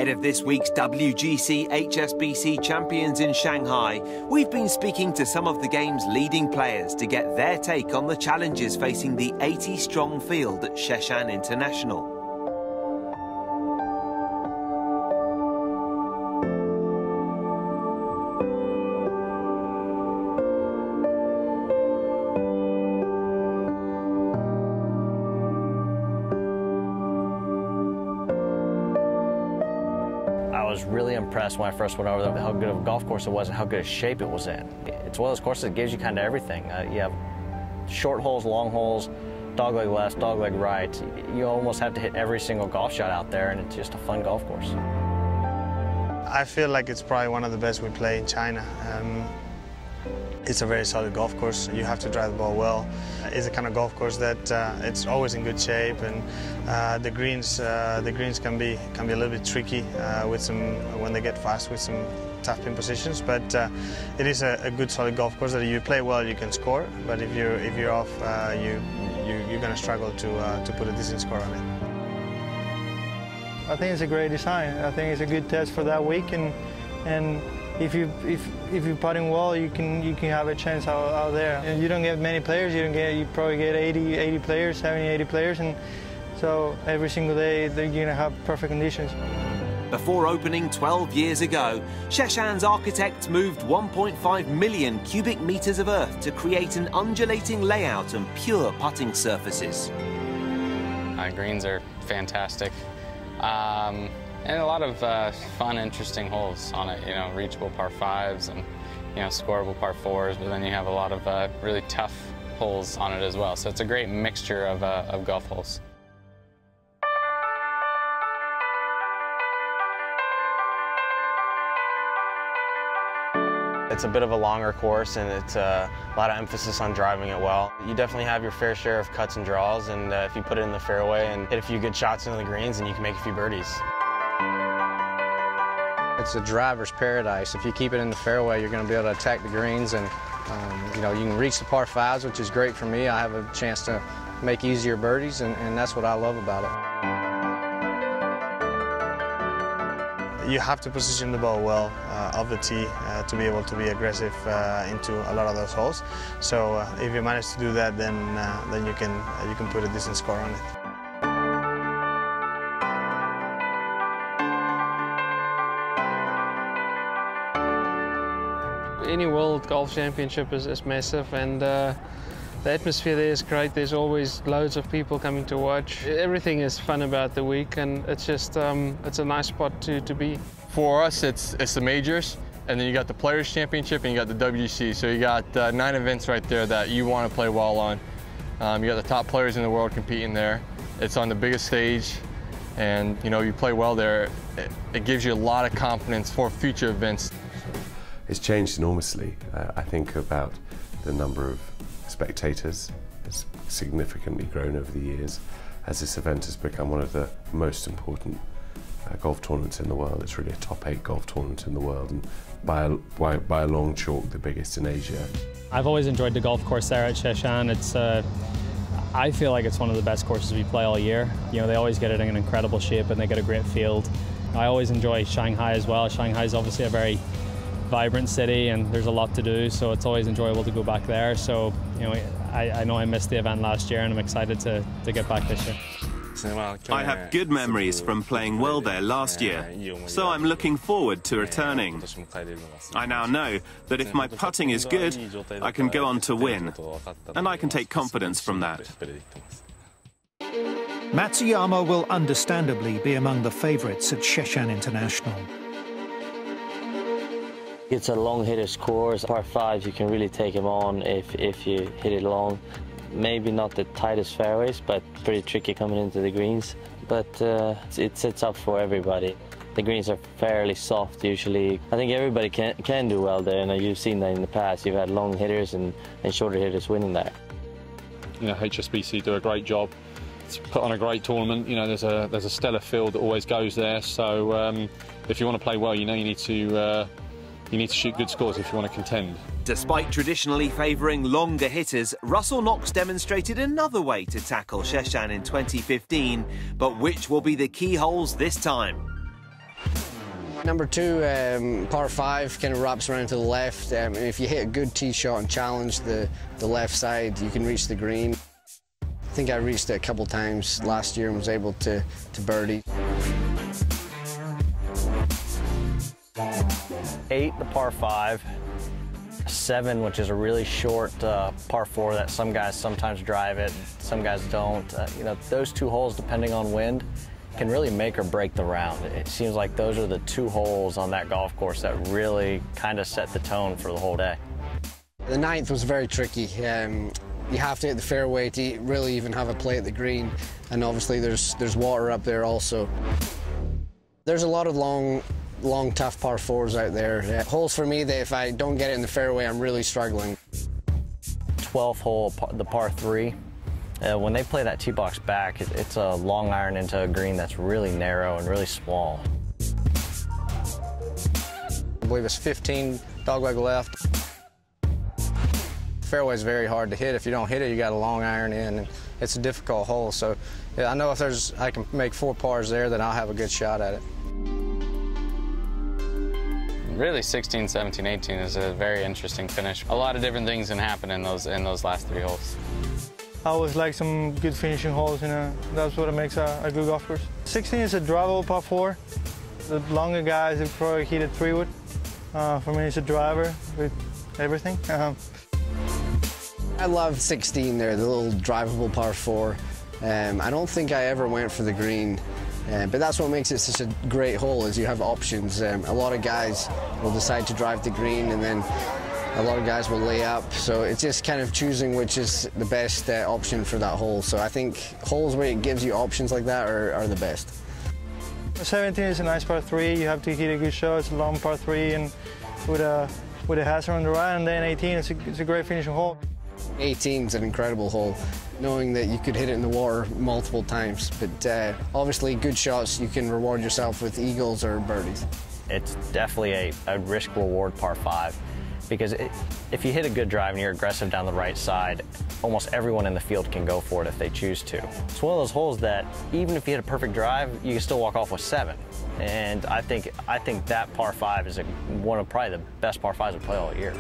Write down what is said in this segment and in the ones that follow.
Ahead of this week's WGC-HSBC Champions in Shanghai, we've been speaking to some of the game's leading players to get their take on the challenges facing the 80-strong field at Sheshan International. I was really impressed when I first went over there how good of a golf course it was and how good a shape it was in. It's one of those courses that gives you kind of everything. You have short holes, long holes, dogleg left, dogleg right. You almost have to hit every single golf shot out there, and it's just a fun golf course. I feel like it's probably one of the best we play in China. It's a very solid golf course. You have to drive the ball well. It's the kind of golf course that it's always in good shape, and the greens can be a little bit tricky when they get fast with some tough pin positions. But it is a good solid golf course that if you play well you can score. But if you're off, you're going to struggle to put a decent score on it. I think it's a great design. I think it's a good test for that week, and if you're putting well, you can have a chance out there. And you don't get many players. You probably get 80 players, 70, 80 players, and so every single day they're going to have perfect conditions. Before opening 12 years ago, Sheshan's architects moved 1.5 million cubic meters of earth to create an undulating layout and pure putting surfaces. Greens are fantastic. And a lot of fun, interesting holes on it, reachable par 5s and, scoreable par 4s, but then you have a lot of really tough holes on it as well. So it's a great mixture of golf holes. It's a bit of a longer course, and it's a lot of emphasis on driving it well. You definitely have your fair share of cuts and draws, and if you put it in the fairway and hit a few good shots into the greens, then you can make a few birdies. It's a driver's paradise. If you keep it in the fairway, you're going to be able to attack the greens, and you can reach the par 5s, which is great for me. I have a chance to make easier birdies, and that's what I love about it. You have to position the ball well off the tee to be able to be aggressive into a lot of those holes. So if you manage to do that, then you can put a decent score on it. Any World Golf Championship is massive, and the atmosphere there is great. There's always loads of people coming to watch. Everything is fun about the week, and it's just it's a nice spot to be. For us, it's the majors, and then you got the Players Championship and you got the WGC. So you got 9 events right there that you want to play well on. You got the top players in the world competing there. It's on the biggest stage, and you play well there. It gives you a lot of confidence for future events. It's changed enormously. I think about the number of spectators has significantly grown over the years as this event has become one of the most important golf tournaments in the world. It's really a top 8 golf tournament in the world, and by a long chalk the biggest in Asia. I've always enjoyed the golf course there at Sheshan. I feel like it's one of the best courses we play all year. They always get it in an incredible shape, and they get a great field. I always enjoy Shanghai as well. Shanghai is obviously a very vibrant city, and there's a lot to do, so it's always enjoyable to go back there. So I know I missed the event last year, and I'm excited to get back this year. I have good memories from playing well there last year, so I'm looking forward to returning. I now know that if my putting is good, I can go on to win, and I can take confidence from that. Matsuyama will understandably be among the favourites at Sheshan International. It's a long hitter's course. Par 5s, you can really take them on if you hit it long. Maybe not the tightest fairways, but pretty tricky coming into the greens. But it sets up for everybody. The greens are fairly soft usually. I think everybody can do well there, and you've seen that in the past. You've had long hitters and shorter hitters winning there. HSBC do a great job to put on a great tournament. There's a stellar field that always goes there. So if you want to play well, you need to shoot good scores if you want to contend. Despite traditionally favouring longer hitters, Russell Knox demonstrated another way to tackle Sheshan in 2015. But which will be the key holes this time? Number 2, par 5, kind of wraps around to the left. And if you hit a good tee shot and challenge the left side, you can reach the green. I think I reached it a couple times last year and was able to birdie. 8, the par 5. 7, which is a really short par 4 that some guys sometimes drive it, some guys don't. You know, those 2 holes, depending on wind, can really make or break the round. It seems like those are the 2 holes on that golf course that really kind of set the tone for the whole day. The 9th was very tricky. You have to hit the fairway to really even have a play at the green, and obviously there's water up there also. There's a lot of long, tough par 4s out there. Holes for me that if I don't get it in the fairway, I'm really struggling. 12th hole, the par 3. When they play that tee box back, it's a long iron into a green that's really narrow and really small. I believe it's 15, dogleg left. Fairway is very hard to hit. If you don't hit it, you got a long iron in, and it's a difficult hole. So yeah, I know if I can make 4 pars there, then I'll have a good shot at it. Really, 16, 17, 18 is a very interesting finish. A lot of different things can happen in those last 3 holes. I always like some good finishing holes, you know. That's what makes a good golf course. 16 is a drivable par 4. The longer guys have probably hit a 3-wood. For me, it's a driver with everything. I love 16 there, the little drivable par 4. I don't think I ever went for the green, but that's what makes it such a great hole, is you have options. A lot of guys will decide to drive the green, and then a lot of guys will lay up, so it's just kind of choosing which is the best option for that hole. So I think holes where it gives you options like that are the best. 17 is a nice par 3. You have to hit a good shot. It's a long par 3 and with a hazard on the right, and then 18 it's a great finishing hole. 18 is an incredible hole, knowing that you could hit it in the water multiple times. But obviously, good shots, you can reward yourself with eagles or birdies. It's definitely a risk-reward par 5. Because if you hit a good drive and you're aggressive down the right side, almost everyone in the field can go for it if they choose to. It's one of those holes that even if you hit a perfect drive, you can still walk off with 7. And I think that par 5 is one of probably the best par 5s we play all year.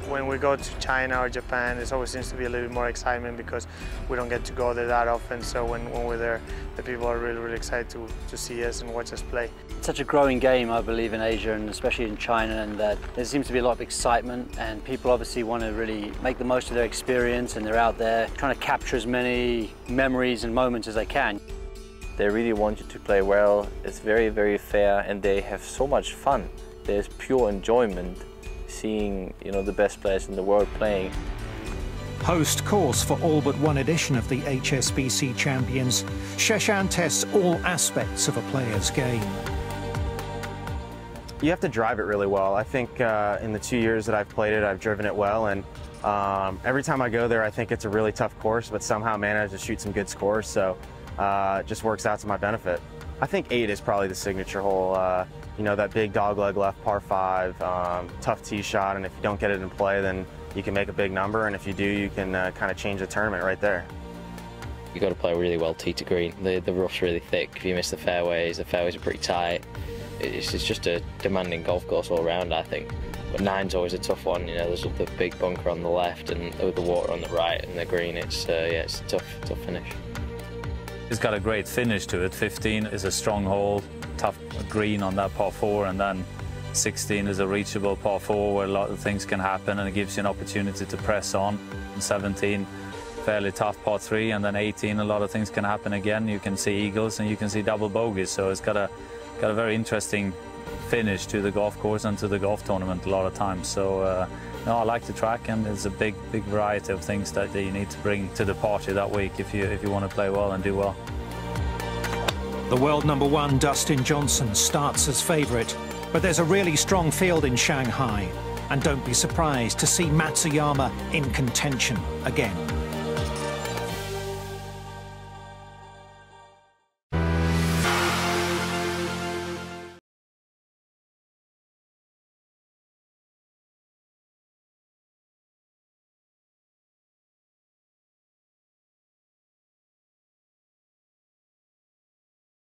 When we go to China or Japan, it always seems to be a little bit more excitement because we don't get to go there that often. So when we're there, the people are really excited to see us and watch us play. It's such a growing game, I believe, in Asia and especially in China, and that there seems to be a lot of excitement, and people obviously want to really make the most of their experience, and they're out there trying to capture as many memories and moments as they can. They really want you to play well. It's very fair, and they have so much fun. There's pure enjoyment seeing, you know, the best players in the world playing. Host course for all but one edition of the HSBC Champions, Sheshan tests all aspects of a player's game. You have to drive it really well. I think in the 2 years that I've played it, I've driven it well, and every time I go there, I think it's a really tough course, but somehow manage to shoot some good scores, so it just works out to my benefit. I think 8 is probably the signature hole. You know, that big dogleg left par 5, tough tee shot, and if you don't get it in play, then you can make a big number, and if you do, you can kind of change the tournament right there. You've got to play really well tee to green. The rough's really thick. If you miss the fairways are pretty tight. It's just a demanding golf course all around, I think. But 9's always a tough one. You know, there's the big bunker on the left and with the water on the right, and the green. It's a tough finish. It's got a great finish to it. 15 is a strong hole, tough green on that par 4, and then 16 is a reachable par 4 where a lot of things can happen, and it gives you an opportunity to press on. And 17, fairly tough par 3, and then 18, a lot of things can happen again. You can see eagles and you can see double bogeys, so it's got a very interesting finish to the golf course and to the golf tournament a lot of times. So no, I like the track, and there's a big variety of things that you need to bring to the party that week if you want to play well and do well. The world #1 Dustin Johnson starts as favourite, but there's a really strong field in Shanghai, and don't be surprised to see Matsuyama in contention again.